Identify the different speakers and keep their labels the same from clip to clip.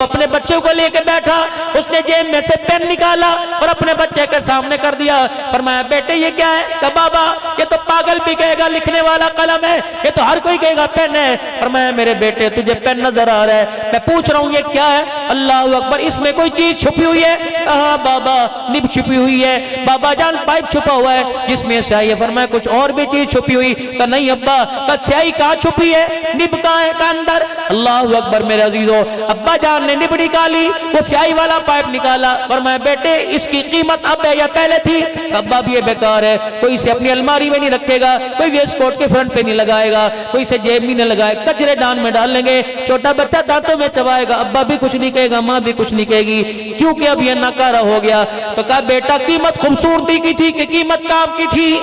Speaker 1: اپنے بچے کو لے کے بیٹھا، اس نے جیب میں سے پین نکالا اور اپنے بچے کے سامنے کر دیا۔ فرمایا بیٹے یہ کیا ہے؟ کہ بابا یہ تو پاگل بھی کہے گا لکھنے والا قلم ہے، یہ تو ہر کوئی کہے گا پین ہے۔ فرمایا میرے بیٹے تجھے پین نظر آ رہا ہے، میں پوچھ رہا ہوں یہ کیا ہے؟ اللہ اکبر، اس میں کوئی چیز چھپی ہوئی ہے؟ کہا بابا نب چھپی ہوئی ہے۔ بابا جان پائپ چھپا ہوا ہے جس میں سیاہی ہے۔ فرمایا کچھ اور بھی چیز چھپی ہوئی؟ کہ نہیں ابا۔ کہ سیاہی کہاں چھپی ہے؟ نب کہاں ہے؟ کہ اندر۔ اللہ اکبر میرے عزیزو، ابا جان نے نب نکالی، وہ سیاہی والا پائپ نکالا۔ فرمایا بیٹے اس کی قیمت اب ہے یا پہلے تھی؟ ابا بھی یہ بیکار ہے، کوئی اسے اپنی الماری میں نہیں رکھے گا، کوئی ویسٹ کوٹ کے فرنٹ پہ نہیں لگائے گا، کوئی اسے جیب میں نہیں لگائے، کچرے دان میں ڈال لیں گے، چھوٹا بچہ دانتوں میں چبائے گا، ابا بھی کچھ نہیں کہے گا، ماں بھی کچھ نہیں کہے گی، کیونکہ اب یہ ناکارہ ہو گیا۔ تو کہا بیٹا قیمت خوبصورتی کی تھی کہ قیمت کام کی تھی؟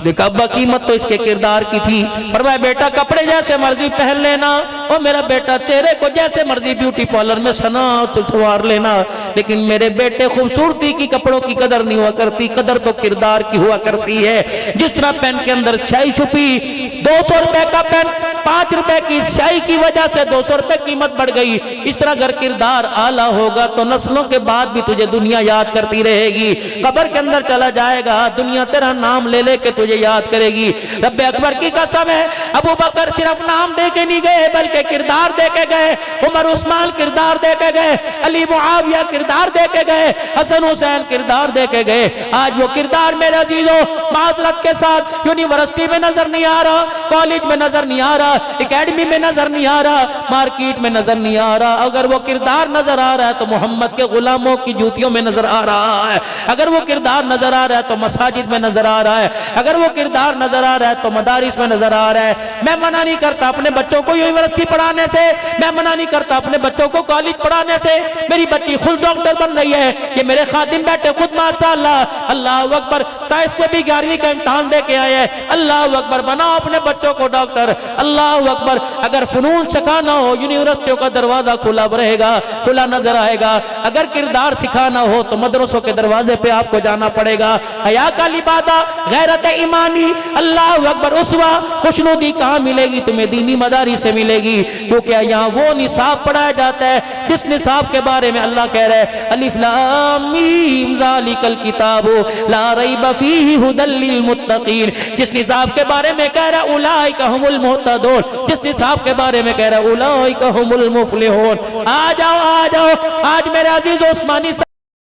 Speaker 1: دیکھا ابا قیمت تو اس کے کردار کی تھی۔ فرمایا بیٹا کپڑے جیسے مرضی پہن لینا، اور میرا بیٹا چہرے کو جیسے مرضی بیوٹی پارلر میں سنوار لینا، لیکن میرے بیٹے خوبصورتی کی کپڑوں کی قدر نہیں ہوا کرتی، قدر تو کردار کی ہوا کرتی ہے۔ جس طرح پین کے اندر سیاہی چھپی، 200 روپے کا پین 5 روپے کی سیاہی کی وجہ سے 200 روپے قیمت بڑھ گئی، اس طرح اگر کردار اعلیٰ ہوگا تو نسلوں کے بعد بھی تجھے دنیا یاد کرتی رہے گی۔ قبر کے اندر چلا جائے گا، دنیا تیرا نام لے لے کے تجھے یاد کرے گی۔ رب اکبر کی قسم ہے، ابو بکر صرف نام دے کے نہیں گئے بلکہ کردار دے کے گئے، عمر عثمان کردار دے کے گئے، علی معاویہ کردار دے کے گئے، حسن حسین کردار دے کے گئے۔ آج وہ کردار میرے عزیزو معذرت کے ساتھ یونیورسٹی میں نظر نہیں آ رہا، کالج میں نظر نہیں آ رہا، اکیڈمی میں نظر نہیں آ رہا، مارکیٹ میں نظر نہیں آ رہا۔ اگر وہ کردار نظر آ رہا ہے تو محمد کے غلاموں کی جوتیوں میں نظر آ رہا ہے، اگر وہ کردار نظر آ رہا ہے تو مساجد میں نظر آ رہا ہے، اگر وہ کردار نظر آ رہا ہے تو مدارس میں نظر آ رہا ہے۔ میں منع نہیں کرتا اپنے بچوں کو یونیورسٹی پڑھانے سے، میں منع نہیں کرتا اپنے بچوں کو کالج پڑھانے سے۔ میری بچی خود ڈاکٹر بن رہی ہے، یہ میرے خادم بیٹے خود ماشاءاللہ اللہ اکبر سائنس میں بھی 11ویں کا امتحان دے کے آئے ہیں۔ اللہ اکبر، بناؤ اپنے بچوں کو ڈاکٹر۔ اللہ اکبر، اگر فنون سکھانا ہو یونیورسٹیوں کا دروازہ کھلا رہے گا، کھلا نظر آئے گا۔ اگر کردار سکھانا ہو تو مدرسوں کے دروازے پہ آپ کو جانا پڑے گا۔ حیا کا لبادہ، غیرت ایمانی، اللہ اکبر اسوہ، خوشنودی کہاں ملے گی؟ تمہیں دینی مداری سے ملے گی، کیونکہ یہاں وہ نصاب پڑھایا جاتا ہے جس نصاب کے بارے میں اللہ کہہ رہے ہیں الف لام میم ذالک الکتاب لا ریب فیہ ھدی للمتقین، جس نصاب کے بارے میں کہہ رہا ہے اولئک ھم المہتدون، جس نصاب کے بارے میں کہہ رہا ہے اولئک ھم المفلحون۔ آ جاؤ آج میرے عزیز عثمانی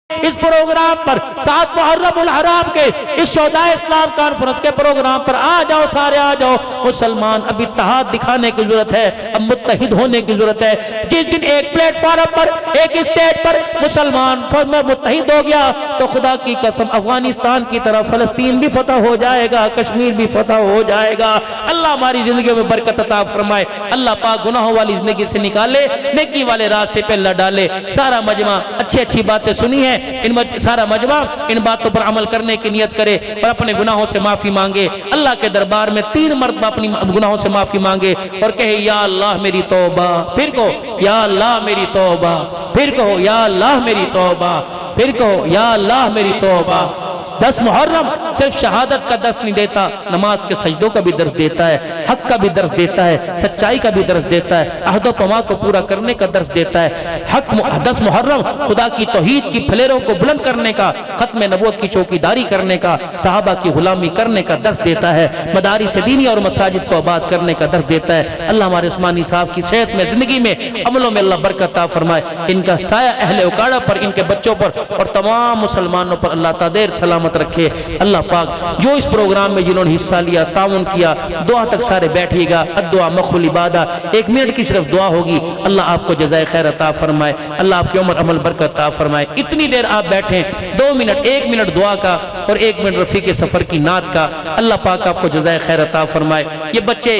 Speaker 1: اس پروگرام پر 7 محرم الحرام کے اس شہدائے اسلام کانفرنس کے پروگرام پر آ جاؤ، سارے آ جاؤ۔ مسلمان اب اتحاد دکھانے کی ضرورت ہے، اب متحد ہونے کی ضرورت ہے۔ جس دن ایک پلیٹ فارم پر، ایک اسٹیج پر مسلمان متحد ہو گیا تو خدا کی قسم افغانستان کی طرح فلسطین بھی فتح ہو جائے گا، کشمیر بھی فتح ہو جائے گا۔ اللہ ہماری زندگی میں برکت عطا فرمائے، اللہ پاک گناہوں والی زندگی سے نکالے، نیکی والے راستے پہ اللہ ڈالے۔ سارا مجمع اچھی باتیں سنی ہیں، سارا مجمع ان باتوں پر عمل کرنے کی نیت کرے اور اپنے گناہوں سے معافی مانگے، اللہ کے دربار میں 3 مرتبہ اپنی گناہوں سے معافی مانگے اور کہے یا اللہ میری توبہ، پھر کہو یا اللہ میری توبہ، پھر کہو یا اللہ میری توبہ، پھر کہو یا اللہ میری توبہ۔ 10 محرم صرف شہادت کا درس نہیں دیتا، نماز کے سجدوں کا بھی درس دیتا ہے، حق کا بھی درس دیتا ہے، سچائی کا بھی درس دیتا ہے، عہد و پیمان کو پورا کرنے کا درس دیتا ہے۔ 10 محرم خدا کی توحید کی پھلیروں کو بلند کرنے کا، ختم نبوت کی چوکیداری کرنے کا، صحابہ کی غلامی کرنے کا درس دیتا ہے، مدارس دینی اور مساجد کو آباد کرنے کا درس دیتا ہے۔ اللہ ہمارے عثمانی صاحب کی صحت میں، زندگی میں، عملوں میں اللہ برکت عطا فرمائے، ان کا سایہ اہل اکاڑا پر، ان کے بچوں پر اور تمام مسلمانوں پر اللہ تعالی دیر سلامت رکھے۔ اللہ پاک جو اس پروگرام میں جنہوں نے حصہ لیا، تعاون کیا، دعا تک سارے بیٹھیے گا، الدعاء مخ العبادہ، 1 منٹ کی صرف دعا ہوگی۔ اللہ آپ کو جزائے خیر عطا فرمائے، اللہ آپ کی عمر عمل برکت عطا فرمائے۔ اتنی دیر آپ بیٹھیں، 2 منٹ، 1 منٹ دعا کا اور 1 منٹ رفیق سفر کی نعت کا، اللہ پاک آپ کو جزائے خیر عطا فرمائے۔ یہ بچے،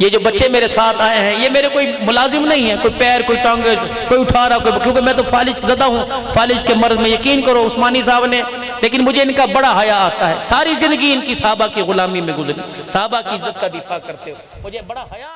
Speaker 1: یہ جو بچے میرے ساتھ آئے ہیں، یہ میرے کوئی ملازم نہیں ہے، کوئی پیر، کوئی ٹانگیں، کوئی اٹھا رہا، کیونکہ میں تو فالج زدہ ہوں، فالج کے مرض میں یقین کرو عثمانی صاحب نے، لیکن مجھے ان کا بڑا حیا آتا ہے۔ ساری زندگی ان کی صحابہ کی غلامی میں گزری، صحابہ کی عزت کا دفاع کرتے ہو، مجھے بڑا حیا